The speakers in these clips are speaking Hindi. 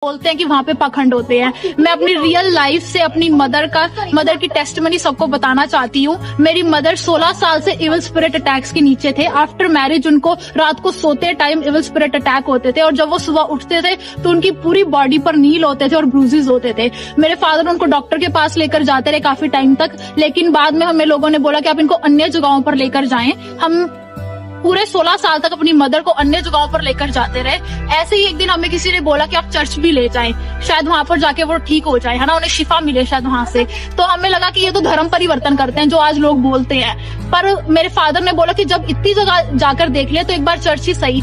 बोलते हैं कि वहाँ पे पाखंड होते हैं। मैं अपनी रियल लाइफ से अपनी मदर की टेस्टिमनी सबको बताना चाहती हूँ। मेरी मदर 16 साल से इविल स्पिरिट अटैक्स के नीचे थे। आफ्टर मैरिज उनको रात को सोते टाइम इविल स्पिरिट अटैक होते थे और जब वो सुबह उठते थे तो उनकी पूरी बॉडी पर नील होते थे और ब्रूजेस होते थे। मेरे फादर उनको डॉक्टर के पास लेकर जाते रहे काफी टाइम तक, लेकिन बाद में हमें लोगों ने बोला कि आप इनको अन्य जगहों पर लेकर जाएं। हम पूरे 16 साल तक अपनी मदर को अन्य जगहों पर लेकर जाते रहे। ऐसे ही एक दिन हमें किसी ने बोला कि आप चर्च भी ले जाएं, शायद वहां पर जाके वो ठीक हो जाए, है ना, उन्हें शिफा मिले शायद वहां से। तो हमें लगा कि ये तो धर्म परिवर्तन करते हैं जो आज लोग बोलते हैं। पर मेरे फादर ने बोला कि जब इतनी जगह जाकर देख लिया तो एक बार चर्च ही सही।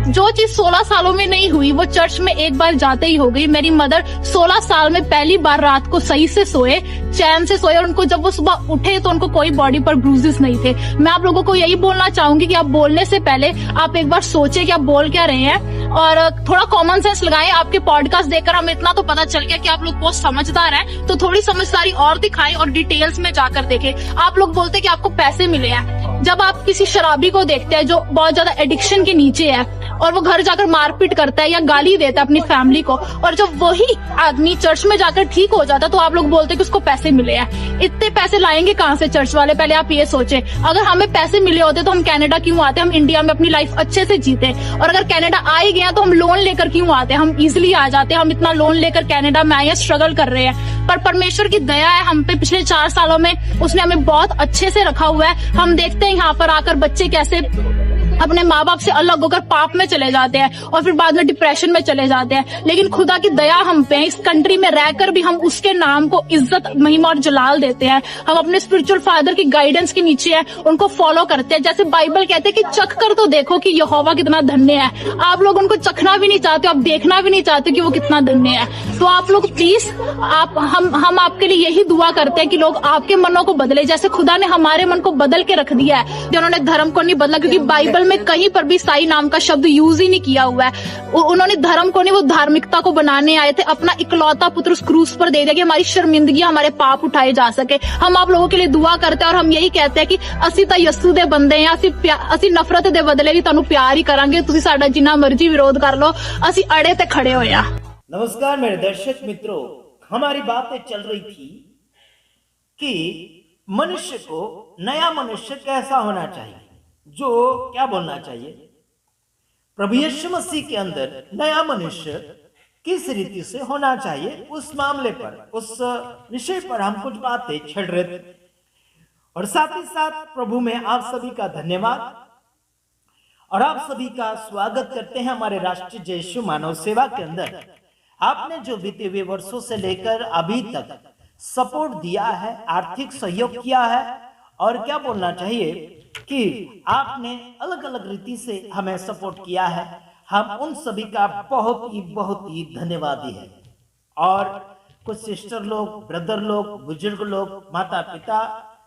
जो चीज 16 सालों में नहीं हुई वो चर्च में एक बार जाते ही हो गई। मेरी मदर 16 साल में पहली बार रात को सही से सोए, चैन से सोए, और उनको जब वो सुबह उठे तो उनको कोई बॉडी पर ब्रूजेस नहीं थे। मैं आप लोगों को यही बोलना चाहूंगी कि आप बोलने से पहले आप एक बार सोचें कि आप बोल क्या रहे हैं और थोड़ा कॉमन सेंस लगाएं। आपके पॉडकास्ट देखकर हमें इतना तो पता चल गया कि आप लोग बहुत समझदार हैं, तो थोड़ी समझदारी और दिखाएं और डिटेल्स में जाकर देखें। आप लोग बोलते हैं कि आपको पैसे मिले हैं। जब आप किसी शराबी को देखते हैं जो बहुत ज्यादा एडिक्शन के नीचे है और वो घर जाकर मारपीट करता है या गाली देता है अपनी फैमिली को, और जब वही आदमी चर्च में जाकर ठीक हो जाता है तो आप लोग बोलते हैं कि उसको पैसे मिले हैं। इतने पैसे लाएंगे कहाँ से चर्च वाले? पहले आप ये सोचें। अगर हमें पैसे मिले होते तो हम कनाडा क्यों आते? हम इंडिया में अपनी लाइफ अच्छे से जीते। और अगर कनाडा आ ही गया तो हम लोन लेकर क्यों आते? हम इजिली आ जाते। हम इतना लोन लेकर कनाडा में आए, स्ट्रगल कर रहे हैं, पर परमेश्वर की दया है हम पे। पिछले 4 सालों में उसने हमें बहुत अच्छे से रखा हुआ है। हम देखते हैं यहाँ पर आकर बच्चे कैसे अपने माँ बाप से अलग होकर पाप में चले जाते हैं और फिर बाद में डिप्रेशन में चले जाते हैं, लेकिन खुदा की दया हम पे। इस कंट्री में रहकर भी हम उसके नाम को इज्जत, महिमा और जलाल देते हैं। हम अपने स्पिरिचुअल फादर की गाइडेंस के नीचे हैं, उनको फॉलो करते हैं। जैसे बाइबल कहते हैं कि चख कर तो देखो कि यहोवा कितना धन्य है। आप लोग उनको चखना भी नहीं चाहते, आप देखना भी नहीं चाहते कि वो कितना धन्य है। तो आप लोग प्लीज, हम आपके लिए यही दुआ करते हैं कि लोग आपके मनों को बदले, जैसे खुदा ने हमारे मन को बदल के रख दिया है। उन्होंने धर्म को नहीं बदला, क्योंकि बाइबल में कहीं पर भी साई नाम का शब्द यूज ही नहीं किया हुआ है। उन्होंने धर्म को नहीं, वो धार्मिकता को बनाने आए थे। अपना इकलौता पुत्र उस क्रूस पर दे दिया कि हमारी शर्मिंदगी, हमारे पाप उठाए जा सके। हम आप लोगों के लिए दुआ करते हैं और हम यही कहते हैं कि ਅਸੀਂ ਤਾਂ ਯਸੂ ਦੇ ਬੰਦੇ हैं, ਅਸੀਂ नफरत ਦੇ बदले भी ਤੁਹਾਨੂੰ प्यार ही करांगे। ਤੁਸੀਂ ਸਾਡਾ जिन्ना मर्जी विरोध कर लो, ਅਸੀਂ अड़े ते खड़े होए हैं। नमस्कार मेरे दर्शक मित्रों, हमारी बातें चल रही थी कि मनुष्य को नया मनुष्य कैसा होना चाहिए, जो क्या बोलना चाहिए, प्रभु यीशु मसीह के अंदर नया मनुष्य किस रीति से होना चाहिए, उस मामले पर, उस विषय पर हम कुछ बातें छेड़ रहे थे। और साथ ही साथ प्रभु में आप सभी का धन्यवाद और आप सभी का स्वागत करते हैं हमारे राष्ट्रीय जय यीशु मानव सेवा के अंदर। आपने जो बीते हुए वर्षों से लेकर अभी तक सपोर्ट दिया है, आर्थिक सहयोग किया है, और क्या बोलना चाहिए कि आपने अलग अलग रीति से हमें सपोर्ट किया है, हम उन सभी का बहुत ही धन्यवादी है। और कुछ सिस्टर लोग, ब्रदर लोग, बुजुर्ग लोग, माता पिता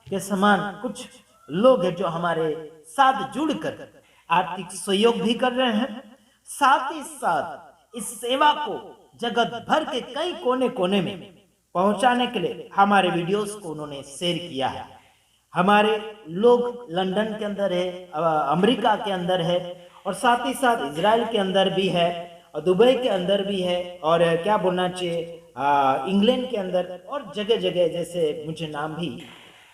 के समान कुछ लोग हैं जो हमारे साथ जुड़कर आर्थिक सहयोग भी कर रहे हैं। साथ ही साथ इस सेवा को जगत भर के कई कोने कोने में पहुंचाने के लिए हमारे वीडियोस को उन्होंने शेयर किया है। हमारे लोग लंदन के अंदर है, अमेरिका के अंदर है, और साथ ही साथ इजराइल के अंदर भी है, और दुबई के अंदर भी है, और क्या बोलना चाहिए, इंग्लैंड के अंदर, और जगह जगह, जैसे मुझे नाम भी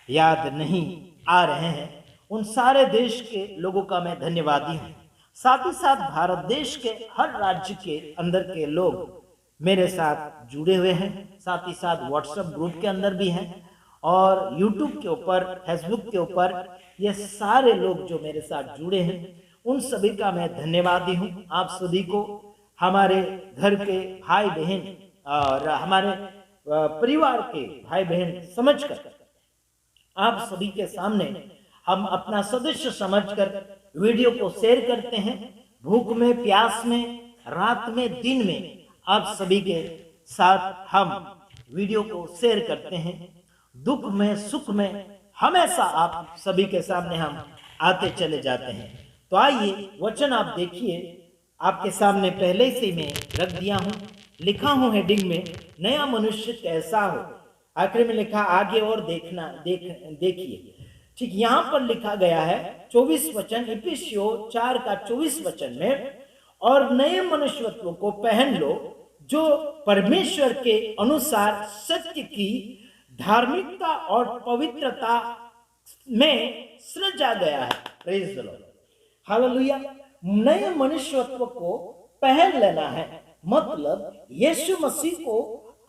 याद नहीं आ रहे हैं, उन सारे देश के लोगों का मैं धन्यवादी हूँ। साथ ही साथ भारत देश के हर राज्य के अंदर के लोग मेरे साथ जुड़े हुए हैं। साथ ही साथ व्हाट्सएप ग्रुप के अंदर भी हैं, और यूट्यूब के ऊपर, फेसबुक के ऊपर, ये सारे लोग जो मेरे साथ जुड़े हैं, उन सभी का मैं धन्यवादी हूँ। आप सभी को हमारे घर के भाई बहन और हमारे परिवार के भाई बहन समझकर आप सभी के सामने हम अपना सदस्य समझकर वीडियो को शेयर करते हैं। भूख में, प्यास में, रात में, दिन में, आप सभी के साथ हम वीडियो को शेयर करते हैं। दुख में, सुख में, हमेशा आप सभी के सामने हम आते चले जाते हैं। तो आइए वचन आप देखिए, आपके सामने पहले से मैं रख दिया हूँ, लिखा हूँ हेडिंग में, नया मनुष्य कैसा हो। आखिर में लिखा आगे और देखिए। ठीक यहाँ पर लिखा गया है 24 वचन, इफिसियों 4 का 24 वचन में, और नए मनुष्यत्व को पहन लो जो परमेश्वर के अनुसार सत्य की धार्मिकता और पवित्रता में सृजा गया है। Praise the Lord, hallelujah. नए मनुष्यत्व को पहन लेना है, मतलब यीशु मसीह को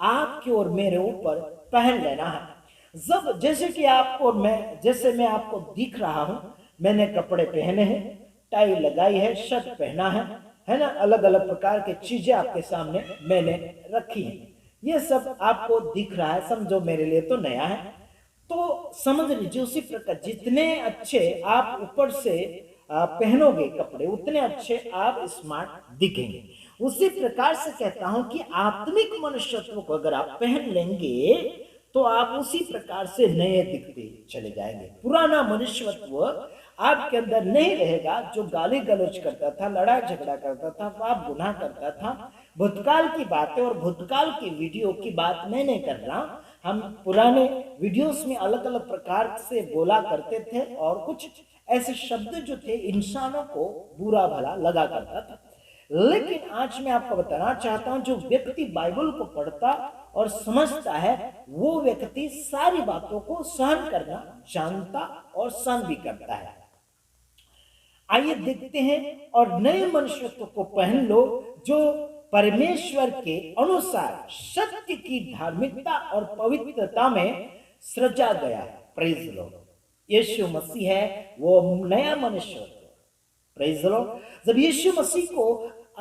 आपके और मेरे ऊपर पहन लेना है। जब जैसे कि आपको मैं आपको दिख रहा हूं, मैंने कपड़े पहने हैं, टाई लगाई है, शर्ट पहना है ना, अलग अलग प्रकार की चीजें आपके सामने मैंने रखी है, ये सब आपको दिख रहा है, समझो मेरे लिए तो नया है। तो समझ लीजिए उसी प्रकार जितने अच्छे आप ऊपर से पहनोगे कपड़े, उतने अच्छे आप स्मार्ट दिखेंगे। उसी प्रकार से कहता हूं कि आत्मिक मनुष्यत्व को अगर आप पहन लेंगे तो आप उसी प्रकार से नए दिखते चले जाएंगे। पुराना मनुष्यत्व आपके अंदर नहीं रहेगा, जो गाली गलौज करता था, लड़ाई झगड़ा करता था, पाप गुनाह करता था। भूतकाल की बातें और भूतकाल की वीडियो की बात मैं नहीं कर रहा, हम पुराने वीडियोस में अलग अलग प्रकार से बोला करते थे और कुछ ऐसे शब्द जो थे इंसानों को बुरा भला लगा करता था। लेकिन आज मैं आपको बताना चाहता हूं, जो व्यक्ति बाइबल को पढ़ता और समझता है वो व्यक्ति सारी बातों को सहन करना जानता और सहन भी करता है। आइए देखते हैं, और नए मनुष्यत्व को पहन लो जो परमेश्वर के अनुसार सत्य की धार्मिकता और पवित्रता में सृजा गया है। प्रेज द लॉर्ड, यीशु मसीह है वो नया मनुष्यत्व। प्रेज द लॉर्ड, जब यीशु मसीह को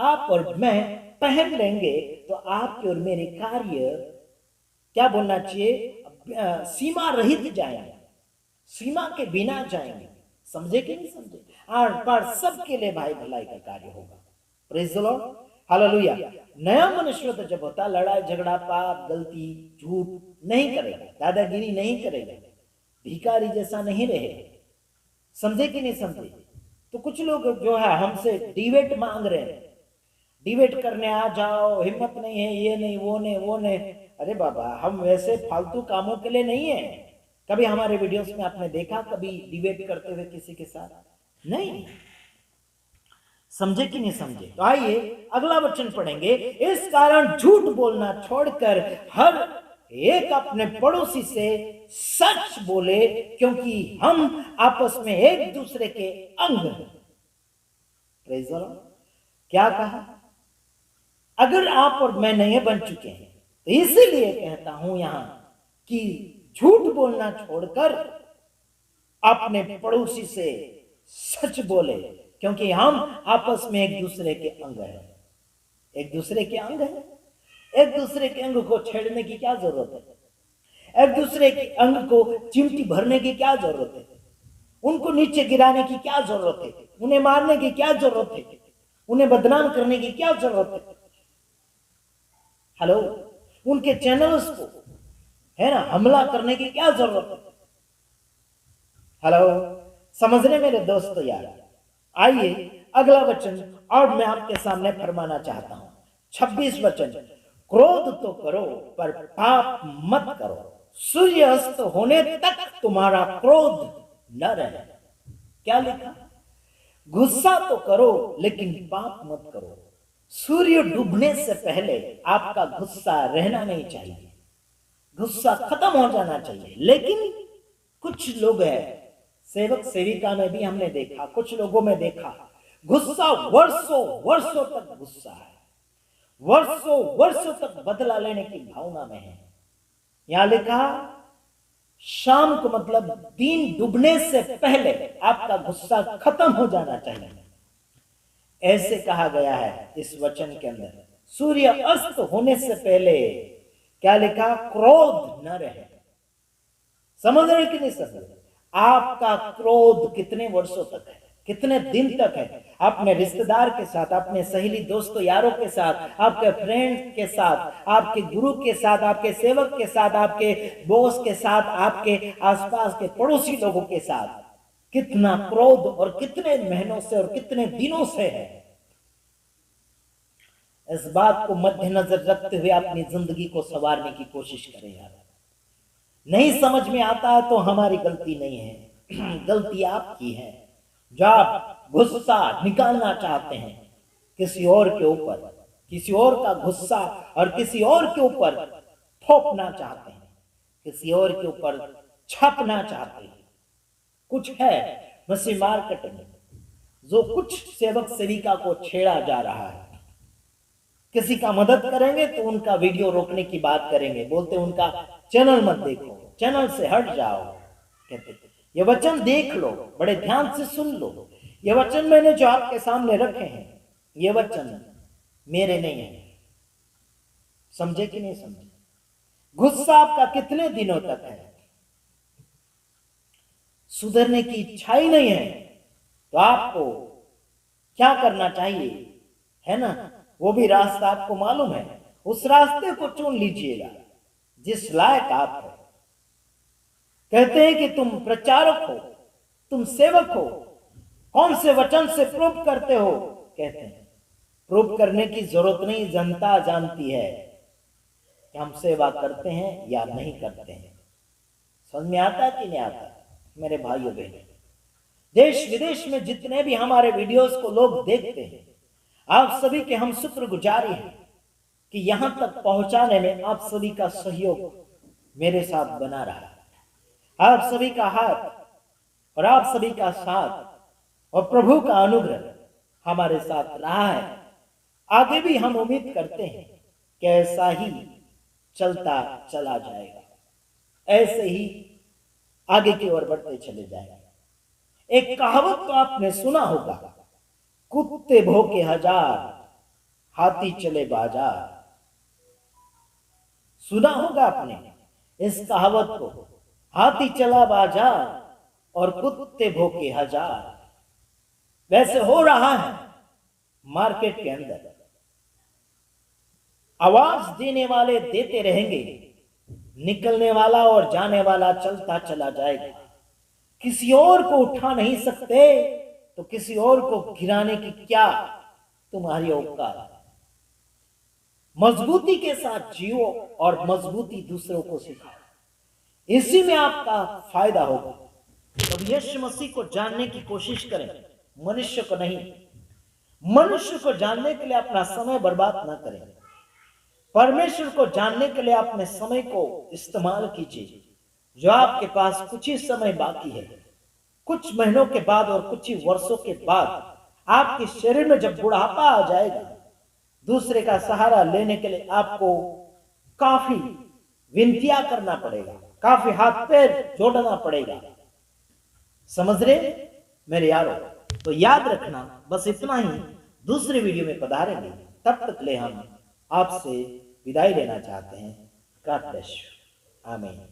आप और मैं पहन लेंगे तो आपके और मेरे कार्य क्या बोलना चाहिए, सीमा रहित जाएंगे, सीमा के बिना जाएंगे। समझे कि नहीं समझे? आर पार सबके लिए भाई भलाई का कार्य होगा। Praise the Lord, hallelujah. नया मनुष्यत्व जब होता, लड़ाई झगड़ा, पाप, गलती, झूठ नहीं करेगा, दादागिरी नहीं करेगा, भिखारी जैसा नहीं रहेगा। समझे कि नहीं समझे? तो कुछ लोग जो है हमसे डिबेट मांग रहे हैं, डिबेट करने आ जाओ, हिम्मत नहीं है, ये नहीं वो नहीं वो नहीं। अरे बाबा, हम वैसे फालतू कामों के लिए नहीं है। कभी हमारे वीडियोस में आपने देखा कभी डिबेट करते हुए किसी के साथ? नहीं। समझे कि नहीं समझे? तो आइए अगला वचन पढ़ेंगे। इस कारण झूठ बोलना छोड़कर हर एक अपने पड़ोसी से सच बोले, क्योंकि हम आपस में एक दूसरे के अंग हैं। Praise the Lord. क्या कहा? अगर आप और मैं नए बन चुके हैं तो इसीलिए कहता हूं यहां कि झूठ बोलना छोड़कर अपने पड़ोसी से सच बोले, क्योंकि हम आपस में एक दूसरे के अंग हैं। एक दूसरे के अंग हैं। एक दूसरे के अंग को छेड़ने की क्या जरूरत है? एक दूसरे के अंग को चिमटी भरने की क्या जरूरत है? उनको नीचे गिराने की क्या जरूरत है? उन्हें मारने की क्या जरूरत है? उन्हें बदनाम करने की क्या जरूरत है? हेलो, उनके चैनल्स को है ना हमला करने की क्या जरूरत है? हेलो, समझ रहे मेरे दोस्तों यार? आइए अगला वचन और मैं आपके सामने फरमाना चाहता हूं। 26 वचन, क्रोध तो करो पर पाप मत करो, सूर्य अस्त होने तक तुम्हारा क्रोध न रहे। क्या लिखा? गुस्सा तो करो लेकिन पाप मत करो। सूर्य डूबने से पहले आपका गुस्सा रहना नहीं चाहिए, गुस्सा खत्म हो जाना चाहिए। लेकिन कुछ लोग हैं, सेवक सेविका में भी हमने देखा, कुछ लोगों में देखा, गुस्सा वर्षों वर्षों तक गुस्सा है, वर्षों वर्षों तक बदला लेने की भावना में है। यहां लिखा शाम को, मतलब दिन डूबने से पहले आपका गुस्सा खत्म हो जाना चाहिए, ऐसे कहा गया है इस वचन के अंदर। सूर्य अस्त होने से पहले क्या लिखा? क्रोध न रहे। समझ रहे कि नहीं समझ रहे? आपका क्रोध कितने वर्षों तक है, कितने दिन तक है? अपने रिश्तेदार के साथ, अपने सहेली दोस्तों यारों के साथ, आपके फ्रेंड के साथ, आपके गुरु के साथ, आपके सेवक के साथ, आपके बॉस के साथ, आपके आसपास के पड़ोसी लोगों के साथ कितना क्रोध और कितने महीनों से और कितने दिनों से है। इस बात को मद्देनजर रखते हुए अपनी जिंदगी को संवारने की कोशिश करें यार। नहीं समझ में आता है तो हमारी गलती नहीं है, गलती आपकी है। जब आप गुस्सा निकालना चाहते हैं किसी और के ऊपर, किसी और का गुस्सा और किसी और के ऊपर थोपना चाहते हैं, किसी और के ऊपर छापना चाहते हैं। कुछ है मसीह मार्केट में जो कुछ सेवक सेविका को छेड़ा जा रहा है। किसी का मदद करेंगे तो उनका वीडियो रोकने की बात करेंगे, बोलते उनका चैनल मत देखो, चैनल से हट जाओ। कहते ये वचन देख लो, बड़े ध्यान से सुन लो। ये वचन मैंने जो आपके सामने रखे हैं, ये वचन मेरे नहीं है। समझे कि नहीं समझे? गुस्सा आपका कितने दिनों तक है? सुधरने की इच्छा ही नहीं है तो आपको क्या करना चाहिए, है ना? वो भी रास्ता आपको मालूम है, उस रास्ते को चुन लीजिएगा जिस लायक आप है। कहते हैं कि तुम प्रचारक हो, तुम सेवक हो, कौन से वचन से प्रूव करते हो? कहते हैं प्रूव करने की जरूरत नहीं, जनता जानती है कि हम सेवा करते हैं या नहीं करते हैं। समझ में आता है कि नहीं आता? मेरे भाइयों बहनों, देश विदेश में जितने भी हमारे वीडियोस को लोग देखते हैं, आप सभी के हम शुक्रगुजारी हैं कि यहां तक पहुंचाने में आप सभी का सहयोग मेरे साथ बना रहा है। आप सभी का हाथ और आप सभी का साथ और प्रभु का अनुग्रह हमारे साथ रहा है। आगे भी हम उम्मीद करते हैं कि ऐसा ही चलता चला जाएगा, ऐसे ही आगे की ओर बढ़ते चले जाएगा। एक कहावत तो आपने सुना होगा, कुत्ते भौंके हजार, हाथी चले बाजार। सुना होगा आपने इस कहावत को, हाथी चला बाजार और कुत्ते भौंके हजार। वैसे हो रहा है मार्केट के अंदर। आवाज देने वाले देते रहेंगे, निकलने वाला और जाने वाला चलता चला जाएगा। किसी और को उठा नहीं सकते तो किसी और को गिराने की क्या तुम्हारी औकात? मजबूती के साथ जियो और मजबूती दूसरों को सिखाओ, इसी में आपका फायदा होगा। तो यीशु मसीह को जानने की कोशिश करें, मनुष्य को नहीं। मनुष्य को जानने के लिए अपना समय बर्बाद ना करें, परमेश्वर को जानने के लिए अपने समय को इस्तेमाल कीजिए। जो आपके पास कुछ ही समय बाकी है, कुछ महीनों के बाद और कुछ ही वर्षों के बाद आपके शरीर में जब बुढ़ापा आ जाएगा, दूसरे का सहारा लेने के लिए आपको काफी विनतियां करना पड़ेगा, काफी हाथ पैर जोड़ना पड़ेगा। समझ रहे मेरे यारों? तो याद रखना, बस इतना ही। दूसरे वीडियो में पधारेंगे, तब तक ले हम आपसे विदाई लेना चाहते हैं। God bless you. आमीन।